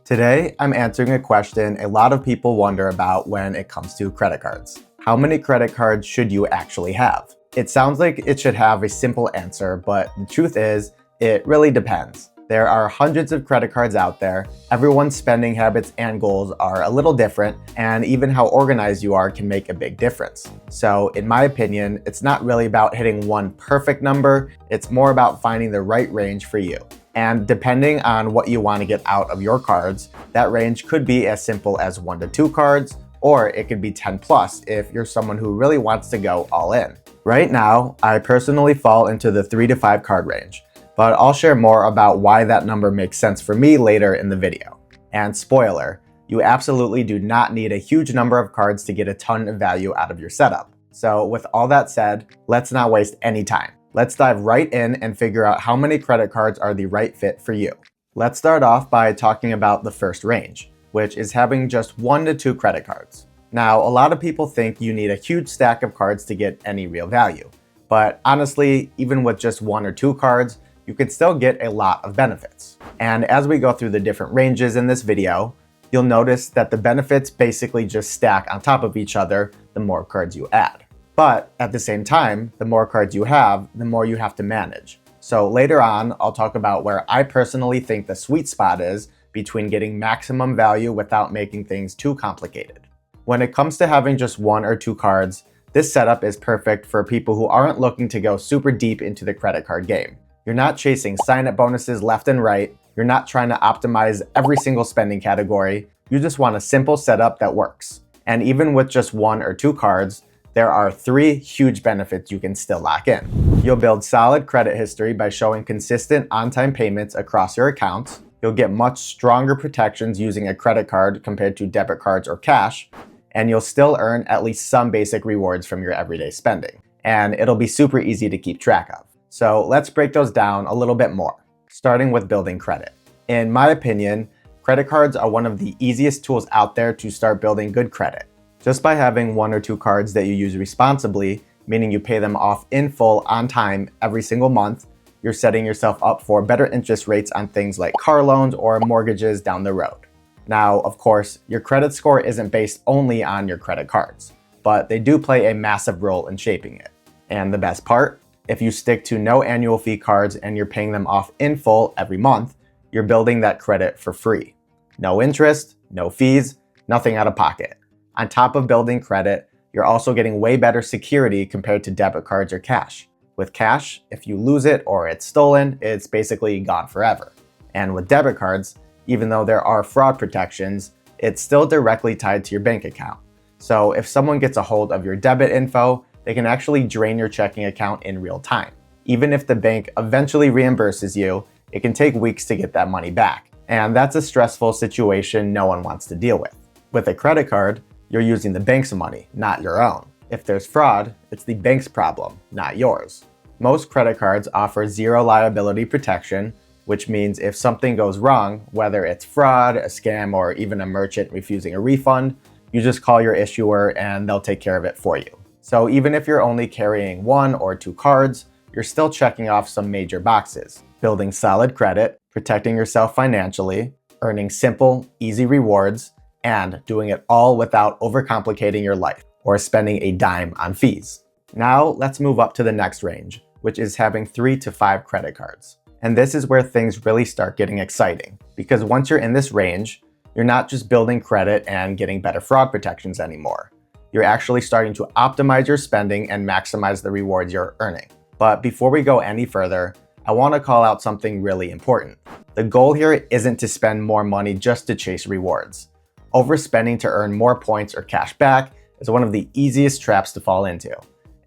Today, I'm answering a question a lot of people wonder about when it comes to credit cards. How many credit cards should you actually have? It sounds like it should have a simple answer, but the truth is, it really depends. There are hundreds of credit cards out there, everyone's spending habits and goals are a little different, and even how organized you are can make a big difference. So, in my opinion, it's not really about hitting one perfect number, it's more about finding the right range for you. And depending on what you want to get out of your cards, that range could be as simple as 1 to 2 cards, or it could be 10 plus if you're someone who really wants to go all in. Right now, I personally fall into the 3 to 5 card range, but I'll share more about why that number makes sense for me later in the video. And spoiler, you absolutely do not need a huge number of cards to get a ton of value out of your setup. So with all that said, let's not waste any time. Let's dive right in and figure out how many credit cards are the right fit for you. Let's start off by talking about the first range, which is having just 1 to 2 credit cards. Now, a lot of people think you need a huge stack of cards to get any real value. But honestly, even with just 1 or 2 cards, you can still get a lot of benefits. And as we go through the different ranges in this video, you'll notice that the benefits basically just stack on top of each other the more cards you add. But at the same time, the more cards you have, the more you have to manage. So later on, I'll talk about where I personally think the sweet spot is between getting maximum value without making things too complicated. When it comes to having just 1 or 2 cards, this setup is perfect for people who aren't looking to go super deep into the credit card game. You're not chasing sign-up bonuses left and right. You're not trying to optimize every single spending category. You just want a simple setup that works. And even with just 1 or 2 cards, there are 3 huge benefits you can still lock in. You'll build solid credit history by showing consistent on-time payments across your accounts. You'll get much stronger protections using a credit card compared to debit cards or cash. And you'll still earn at least some basic rewards from your everyday spending. And it'll be super easy to keep track of. So let's break those down a little bit more, starting with building credit. In my opinion, credit cards are one of the easiest tools out there to start building good credit. Just by having 1 or 2 cards that you use responsibly, meaning you pay them off in full on time every single month, you're setting yourself up for better interest rates on things like car loans or mortgages down the road. Now, of course, your credit score isn't based only on your credit cards, but they do play a massive role in shaping it. And the best part, if you stick to no annual fee cards and you're paying them off in full every month, you're building that credit for free. No interest, no fees, nothing out of pocket. On top of building credit, you're also getting way better security compared to debit cards or cash. With cash, if you lose it or it's stolen, it's basically gone forever. And with debit cards, even though there are fraud protections, it's still directly tied to your bank account. So if someone gets a hold of your debit info, they can actually drain your checking account in real time. Even if the bank eventually reimburses you, it can take weeks to get that money back. And that's a stressful situation no one wants to deal with. With a credit card, you're using the bank's money, not your own. If there's fraud, it's the bank's problem, not yours. Most credit cards offer zero liability protection, which means if something goes wrong, whether it's fraud, a scam, or even a merchant refusing a refund, you just call your issuer and they'll take care of it for you. So even if you're only carrying 1 or 2 cards, you're still checking off some major boxes: building solid credit, protecting yourself financially, earning simple, easy rewards, and doing it all without overcomplicating your life or spending a dime on fees. Now let's move up to the next range, which is having 3 to 5 credit cards. And this is where things really start getting exciting, because once you're in this range, you're not just building credit and getting better fraud protections anymore. You're actually starting to optimize your spending and maximize the rewards you're earning. But before we go any further, I want to call out something really important. The goal here isn't to spend more money just to chase rewards. Overspending to earn more points or cash back is one of the easiest traps to fall into.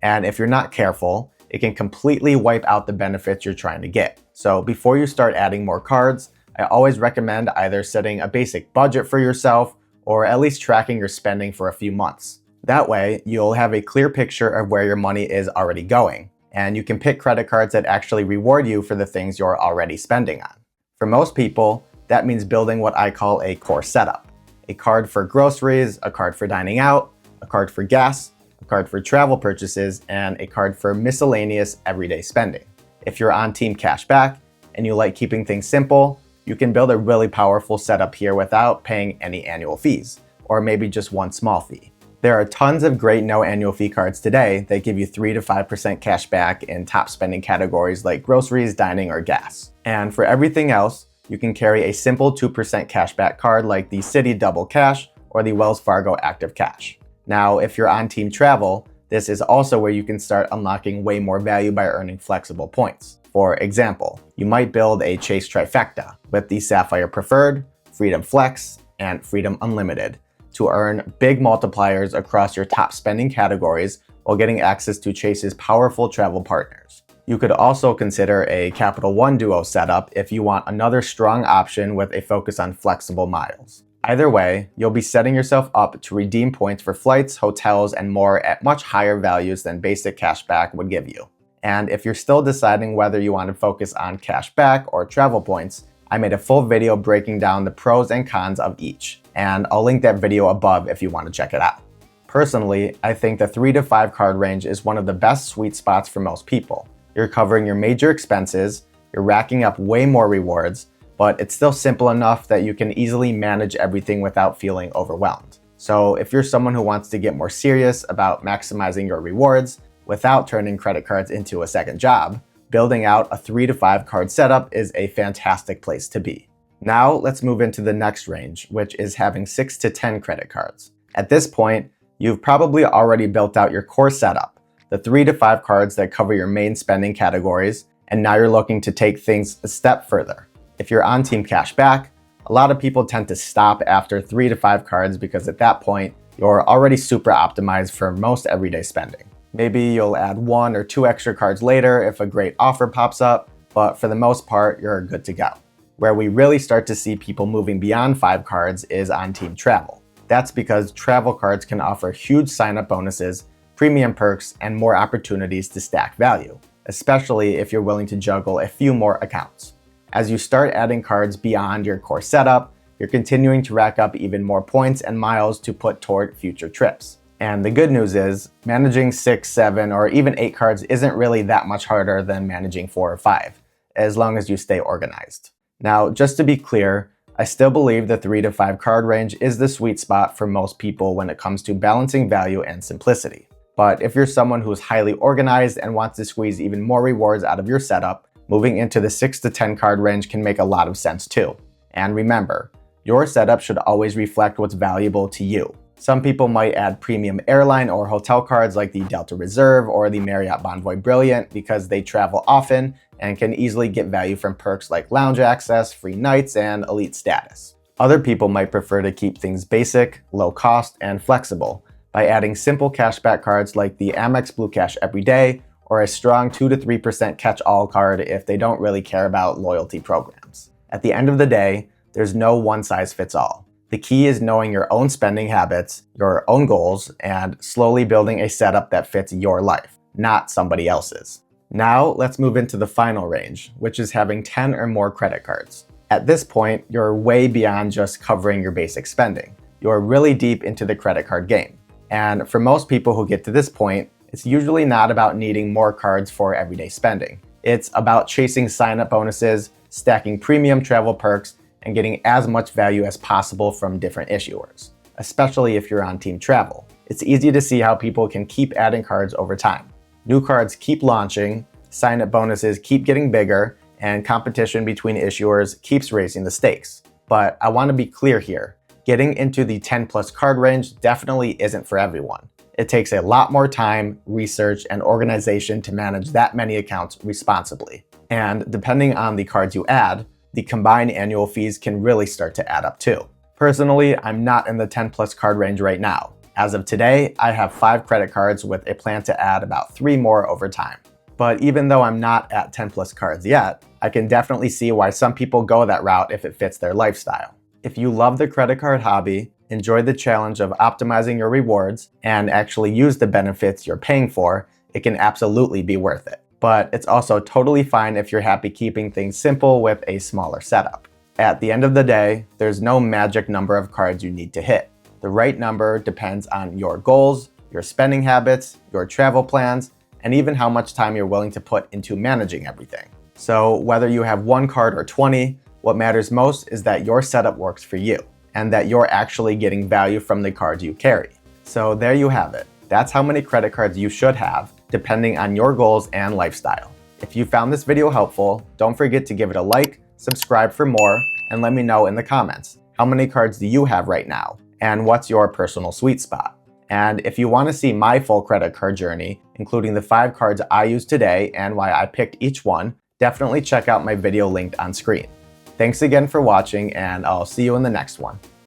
And if you're not careful, it can completely wipe out the benefits you're trying to get. So before you start adding more cards, I always recommend either setting a basic budget for yourself or at least tracking your spending for a few months. That way, you'll have a clear picture of where your money is already going, and you can pick credit cards that actually reward you for the things you're already spending on. For most people, that means building what I call a core setup. A card for groceries, a card for dining out, a card for gas, a card for travel purchases, and a card for miscellaneous everyday spending. If you're on Team Cashback and you like keeping things simple, You can build a really powerful setup here without paying any annual fees, or maybe just one small fee. There are tons of great no annual fee cards today that give you 3 to 5% cash back in top spending categories like groceries, dining, or gas. And for everything else, you can carry a simple 2% cashback card like the Citi Double Cash or the Wells Fargo Active Cash. Now, if you're on team travel, this is also where you can start unlocking way more value by earning flexible points. For example, you might build a Chase trifecta with the Sapphire Preferred, Freedom Flex, and Freedom Unlimited to earn big multipliers across your top spending categories while getting access to Chase's powerful travel partners. You could also consider a Capital One Duo setup if you want another strong option with a focus on flexible miles. Either way, you'll be setting yourself up to redeem points for flights, hotels, and more at much higher values than basic cashback would give you. And if you're still deciding whether you want to focus on cashback or travel points, I made a full video breaking down the pros and cons of each, and I'll link that video above if you want to check it out. Personally, I think the 3 to 5 card range is one of the best sweet spots for most people. You're covering your major expenses, you're racking up way more rewards, but it's still simple enough that you can easily manage everything without feeling overwhelmed. So if you're someone who wants to get more serious about maximizing your rewards without turning credit cards into a second job, building out a 3 to 5 card setup is a fantastic place to be. Now let's move into the next range, which is having 6 to 10 credit cards. At this point, you've probably already built out your core setup, the 3 to 5 cards that cover your main spending categories, and now you're looking to take things a step further. If you're on Team Cashback, a lot of people tend to stop after 3 to 5 cards because at that point, you're already super optimized for most everyday spending. Maybe you'll add 1 or 2 extra cards later if a great offer pops up, but for the most part, you're good to go. Where we really start to see people moving beyond 5 cards is on Team Travel. That's because travel cards can offer huge sign-up bonuses, premium perks, and more opportunities to stack value, especially if you're willing to juggle a few more accounts. As you start adding cards beyond your core setup, you're continuing to rack up even more points and miles to put toward future trips. And the good news is, managing 6, 7, or even 8 cards isn't really that much harder than managing 4 or 5, as long as you stay organized. Now, just to be clear, I still believe the 3 to 5 card range is the sweet spot for most people when it comes to balancing value and simplicity. But if you're someone who's highly organized and wants to squeeze even more rewards out of your setup, moving into the 6 to 10 card range can make a lot of sense too. And remember, your setup should always reflect what's valuable to you. Some people might add premium airline or hotel cards like the Delta Reserve or the Marriott Bonvoy Brilliant because they travel often and can easily get value from perks like lounge access, free nights, and elite status. Other people might prefer to keep things basic, low cost, and flexible by adding simple cashback cards like the Amex Blue Cash Everyday or a strong 2 to 3% catch-all card if they don't really care about loyalty programs. At the end of the day, there's no one-size-fits-all. The key is knowing your own spending habits, your own goals, and slowly building a setup that fits your life, not somebody else's. Now, let's move into the final range, which is having 10 or more credit cards. At this point, you're way beyond just covering your basic spending. You're really deep into the credit card game. And for most people who get to this point, it's usually not about needing more cards for everyday spending. It's about chasing sign-up bonuses, stacking premium travel perks, and getting as much value as possible from different issuers, especially if you're on Team Travel. It's easy to see how people can keep adding cards over time. New cards keep launching, sign-up bonuses keep getting bigger, and competition between issuers keeps raising the stakes. But I want to be clear here. Getting into the 10 plus card range definitely isn't for everyone. It takes a lot more time, research, and organization to manage that many accounts responsibly. And depending on the cards you add, the combined annual fees can really start to add up too. Personally, I'm not in the 10 plus card range right now. As of today, I have 5 credit cards with a plan to add about 3 more over time. But even though I'm not at 10 plus cards yet, I can definitely see why some people go that route if it fits their lifestyle. If you love the credit card hobby, enjoy the challenge of optimizing your rewards, and actually use the benefits you're paying for, it can absolutely be worth it. But it's also totally fine if you're happy keeping things simple with a smaller setup. At the end of the day, there's no magic number of cards you need to hit. The right number depends on your goals, your spending habits, your travel plans, and even how much time you're willing to put into managing everything. So whether you have 1 card or 20, What matters most is that your setup works for you and that you're actually getting value from the cards you carry. So there you have it. That's how many credit cards you should have, depending on your goals and lifestyle. If you found this video helpful, don't forget to give it a like, subscribe for more, and let me know in the comments, how many cards do you have right now, and what's your personal sweet spot? And if you want to see my full credit card journey, including the 5 cards I used today and why I picked each one, definitely check out my video linked on screen. Thanks again for watching, and I'll see you in the next one.